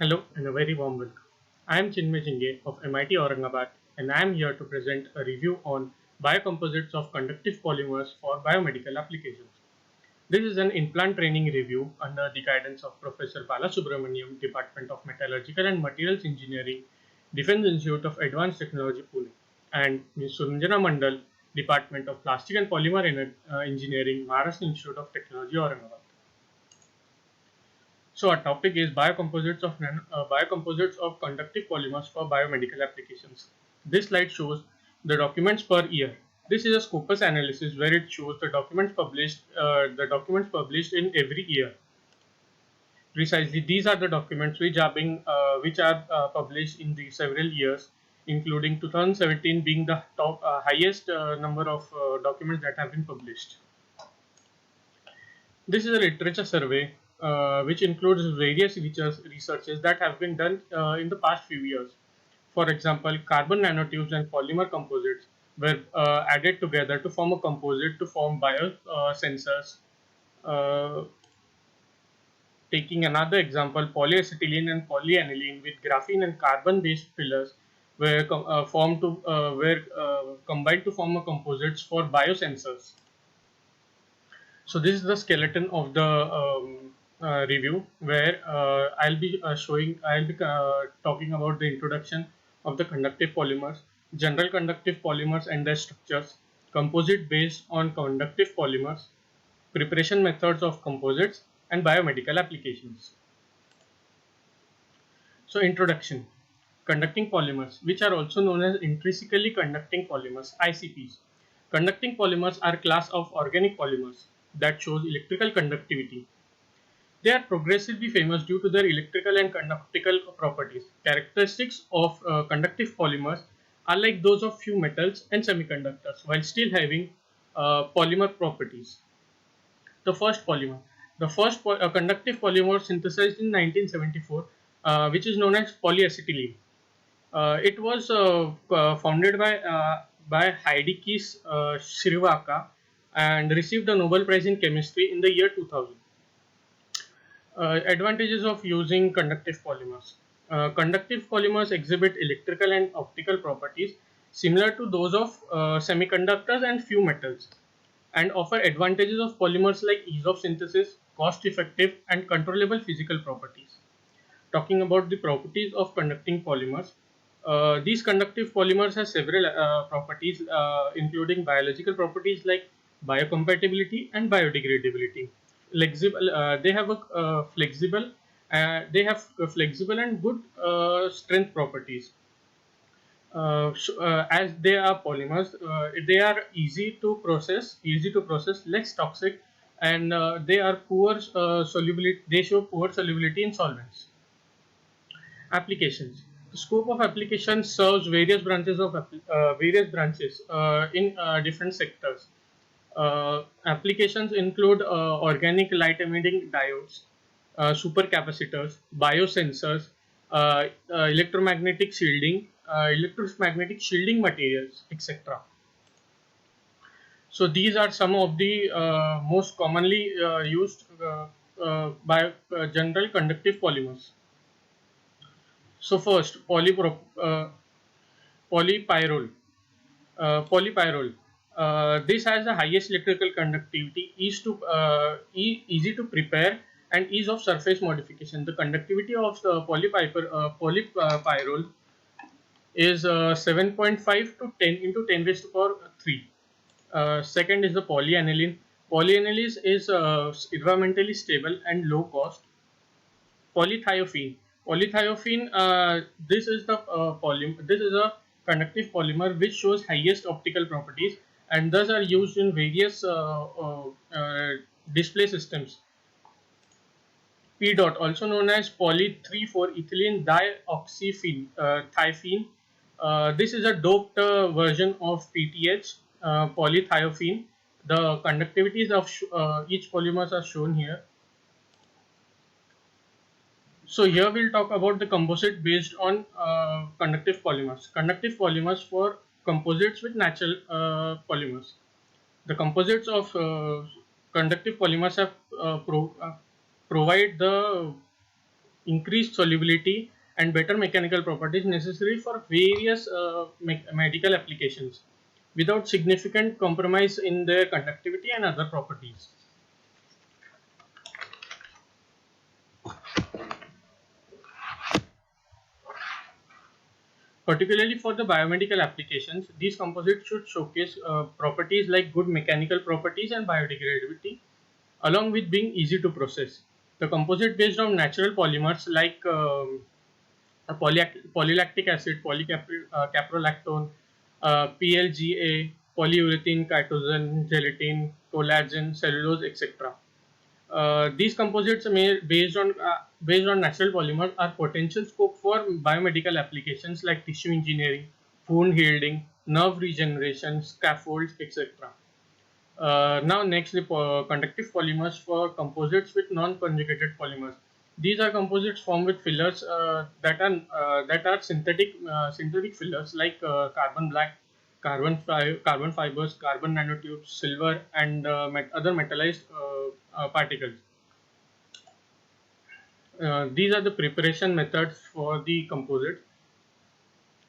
Hello and a very warm welcome. I am Chinmay Jingge of MIT Aurangabad and I am here to present a review on biocomposites of conductive polymers for biomedical applications. This is an in-plant training review under the guidance of Professor Balasubramaniam, Department of Metallurgical and Materials Engineering, Defense Institute of Advanced Technology, Pune, and Ms. Suranjana Mandal, Department of Plastic and Polymer Engineering, Maharashtra Institute of Technology, Aurangabad. So our topic is biocomposites of conductive polymers for biomedical applications. This slide shows the documents per year. This is a Scopus analysis where it shows the documents published in every year. Precisely, these are the documents which are published in the several years, including 2017 being the top highest number of documents that have been published. This is a literature survey which includes various researches that have been done in the past few years. For example, carbon nanotubes and polymer composites were added together to form a composite to form biosensors. Uh, Taking another example, polyacetylene and polyaniline with graphene and carbon-based fillers were combined to form a composites for biosensors. So this is the skeleton of the review, where I'll be talking about the introduction of the conductive polymers, general conductive polymers and their structures, composite based on conductive polymers, preparation methods of composites, and biomedical applications. So introduction. Conducting polymers, which are also known as intrinsically conducting polymers, ICPs. Conducting polymers are a class of organic polymers that shows electrical conductivity. They are progressively famous due to their electrical and conductical properties. Characteristics of conductive polymers are like those of few metals and semiconductors, while still having polymer properties. The first polymer. The first conductive polymer synthesized in 1974, which is known as polyacetylene. It was founded by Heidekis Srivaka and received the Nobel Prize in Chemistry in the year 2000. Advantages of using conductive polymers. Conductive polymers exhibit electrical and optical properties similar to those of semiconductors and few metals, and offer advantages of polymers like ease of synthesis, cost effective, and controllable physical properties. Talking about the properties of conducting polymers, these conductive polymers have several properties, including biological properties like biocompatibility and biodegradability. Flexible, they have flexible and good strength properties. As they are polymers, they are easy to process, less toxic, and they are poor solubility. They show poor solubility in solvents. Applications. The scope of application serves various branches in different sectors. Applications include organic light emitting diodes, supercapacitors, biosensors, electromagnetic shielding materials, etc. So these are some of the most commonly used by general conductive polymers. So first, polypyrrole. Polypyrrole. This has the highest electrical conductivity, easy to prepare, and ease of surface modification. The conductivity of the polypyrrole is 7.5 to 10 into 10 raised to power 3. Second is the polyaniline. Polyaniline is environmentally stable and low cost. Polythiophene. Polythiophene. This is a conductive polymer which shows highest optical properties and thus are used in various display systems. P dot, also known as poly 3,4-ethylene dioxyphene, thiphene. This is a doped version of PTH, polythiophene. The conductivities of each polymers are shown here. So here we'll talk about the composite based on conductive polymers. Conductive polymers for composites with natural polymers. The composites of conductive polymers provide the increased solubility, and better mechanical properties necessary for various medical applications without significant compromise in their conductivity and other properties. Particularly for the biomedical applications, these composites should showcase properties like good mechanical properties and biodegradability, along with being easy to process. The composite based on natural polymers like polylactic acid, polycaprolactone, PLGA, polyurethane, chitosan, gelatin, collagen, cellulose, etc. These composites based on natural polymers are potential scope for biomedical applications like tissue engineering, wound healing, nerve regeneration, scaffolds, etc. Now next, the conductive polymers for composites with non-conjugated polymers. These are composites formed with fillers that are synthetic fillers like carbon black, carbon fibers, carbon nanotubes, silver, and other metallized particles. These are the preparation methods for the composite.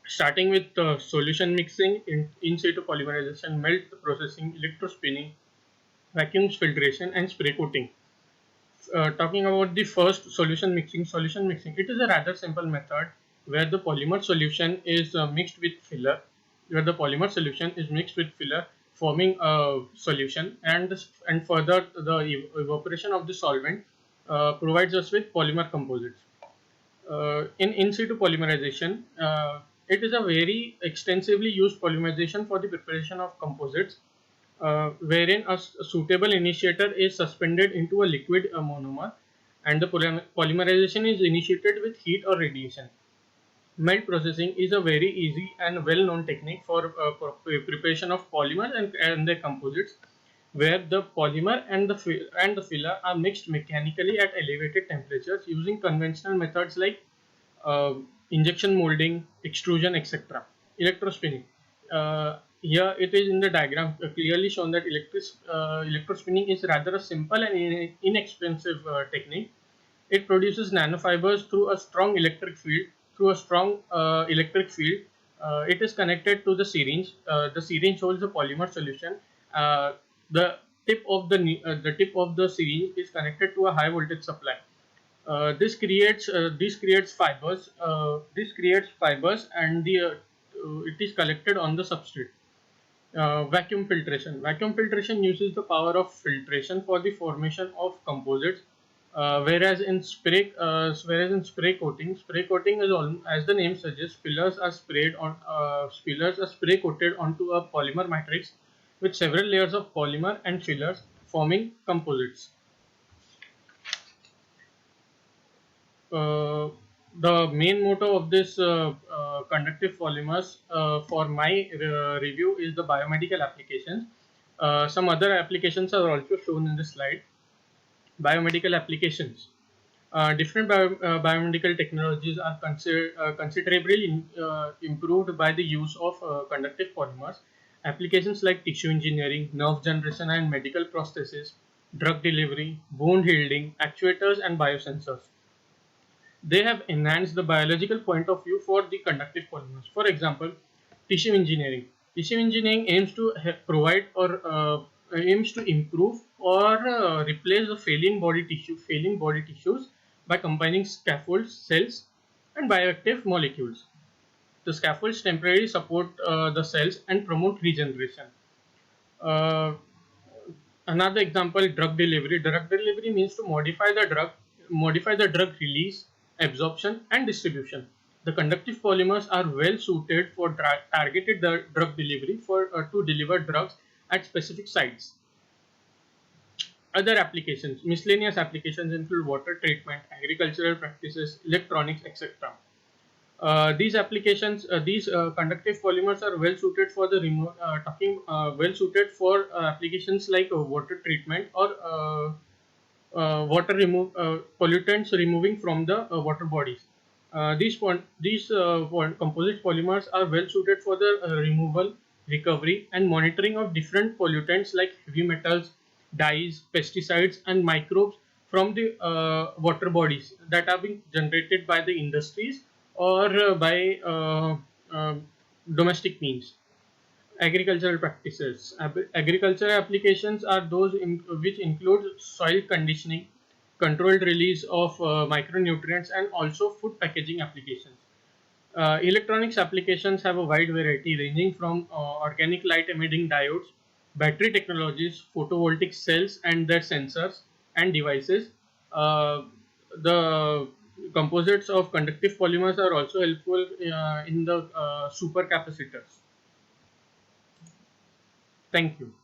Starting with solution mixing, in situ polymerization, melt processing, electrospinning, vacuum filtration, and spray coating. Talking about the first solution mixing, it is a rather simple method where the polymer solution is mixed with filler, forming a solution, and further the evaporation of the solvent provides us with polymer composites. In situ polymerization, it is a very extensively used polymerization for the preparation of composites, wherein a suitable initiator is suspended into a liquid monomer, and the polymerization is initiated with heat or radiation. Melt processing is a very easy and well-known technique for preparation of polymers and their composites, where the polymer and the filler are mixed mechanically at elevated temperatures using conventional methods like uh, injection molding, extrusion, etc. Electrospinning. Here it is in the diagram clearly shown that electrospinning is rather a simple and inexpensive technique. It produces nanofibers through a strong electric field. It is connected to the syringe. The syringe holds the polymer solution. Uh, the tip of the syringe is connected to a high voltage supply. This creates fibers. And it is collected on the substrate. Vacuum filtration. Vacuum filtration uses the power of filtration for the formation of composites. Whereas in spray coating is as the name suggests, fillers are spray coated onto a polymer matrix with several layers of polymer and fillers forming composites. uh, the main motto of this conductive polymers for my review is the biomedical applications. Some other applications are also shown in this slide. Biomedical applications. Biomedical technologies are considerably improved by the use of conductive polymers. Applications like tissue engineering, nerve generation and medical prosthesis, drug delivery, wound healing, actuators, and biosensors. They have enhanced the biological point of view for the conductive polymers. For example, tissue engineering. Tissue engineering aims to provide or aims to improve or replace the failing body tissues by combining scaffolds, cells, and bioactive molecules. The scaffolds temporarily support the cells and promote regeneration. Uh, Another example, drug delivery. Drug delivery means to modify the drug release, absorption, and distribution. The conductive polymers are well suited for targeted drug delivery to deliver drugs at specific sites. Other applications, miscellaneous applications include water treatment, agricultural practices, electronics, etc. These conductive polymers are well suited for applications like water treatment or pollutants removing from the water bodies. Composite polymers are well suited for the removal, recovery, and monitoring of different pollutants like heavy metals, dyes, pesticides, and microbes from the water bodies that are being generated by the industries or by domestic means. Agricultural practices. Agricultural applications are those which include soil conditioning, controlled release of micronutrients, and also food packaging applications. Electronics applications have a wide variety ranging from organic light emitting diodes, battery technologies, photovoltaic cells and their sensors and devices. The composites of conductive polymers are also helpful in the supercapacitors. Thank you.